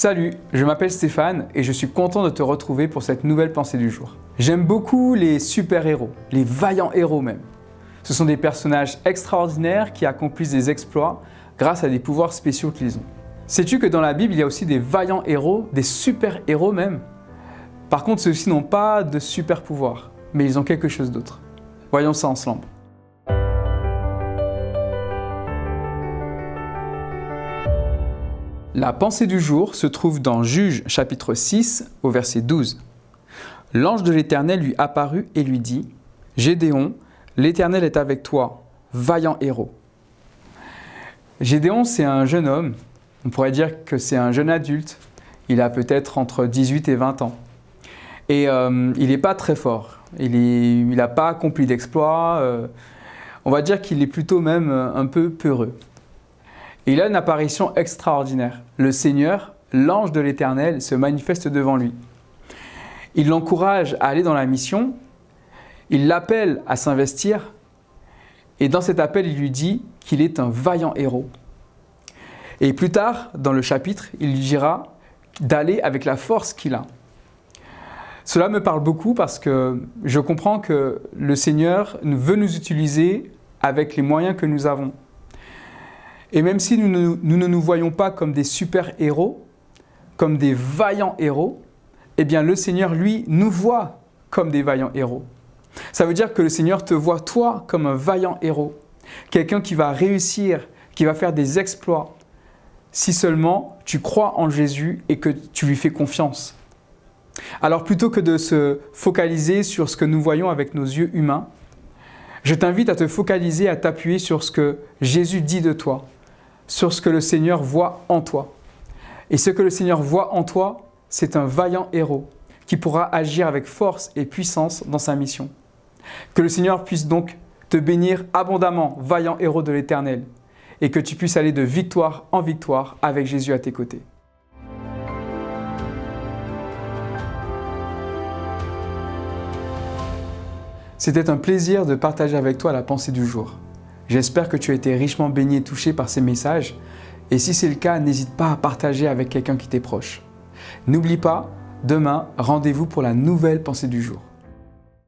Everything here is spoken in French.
Salut, je m'appelle Stéphane et je suis content de te retrouver pour cette nouvelle pensée du jour. J'aime beaucoup les super-héros, les vaillants héros même. Ce sont des personnages extraordinaires qui accomplissent des exploits grâce à des pouvoirs spéciaux qu'ils ont. Sais-tu que dans la Bible, il y a aussi des vaillants héros, des super-héros même? Par contre, ceux-ci n'ont pas de super-pouvoirs, mais ils ont quelque chose d'autre. Voyons ça ensemble. La pensée du jour se trouve dans Juges chapitre 6 au verset 12. L'ange de l'Éternel lui apparut et lui dit « Gédéon, l'Éternel est avec toi, vaillant héros. » Gédéon, c'est un jeune homme, on pourrait dire que c'est un jeune adulte, il a peut-être entre 18 et 20 ans. Et il n'est pas très fort, il n'a pas accompli d'exploits, on va dire qu'il est plutôt même un peu peureux. Et il a une apparition extraordinaire. Le Seigneur, l'ange de l'Éternel, se manifeste devant lui. Il l'encourage à aller dans la mission, il l'appelle à s'investir, et dans cet appel, il lui dit qu'il est un vaillant héros. Et plus tard, dans le chapitre, il lui dira d'aller avec la force qu'il a. Cela me parle beaucoup parce que je comprends que le Seigneur veut nous utiliser avec les moyens que nous avons. Et même si nous ne nous voyons pas comme des super-héros, comme des vaillants héros, eh bien le Seigneur, lui, nous voit comme des vaillants héros. Ça veut dire que le Seigneur te voit, toi, comme un vaillant héros. Quelqu'un qui va réussir, qui va faire des exploits, si seulement tu crois en Jésus et que tu lui fais confiance. Alors plutôt que de se focaliser sur ce que nous voyons avec nos yeux humains, je t'invite à te focaliser, à t'appuyer sur ce que Jésus dit de toi, sur ce que le Seigneur voit en toi. Et ce que le Seigneur voit en toi, c'est un vaillant héros qui pourra agir avec force et puissance dans sa mission. Que le Seigneur puisse donc te bénir abondamment, vaillant héros de l'Éternel, et que tu puisses aller de victoire en victoire avec Jésus à tes côtés. C'était un plaisir de partager avec toi la pensée du jour. J'espère que tu as été richement béni et touché par ces messages. Et si c'est le cas, n'hésite pas à partager avec quelqu'un qui t'est proche. N'oublie pas, demain, rendez-vous pour la nouvelle pensée du jour.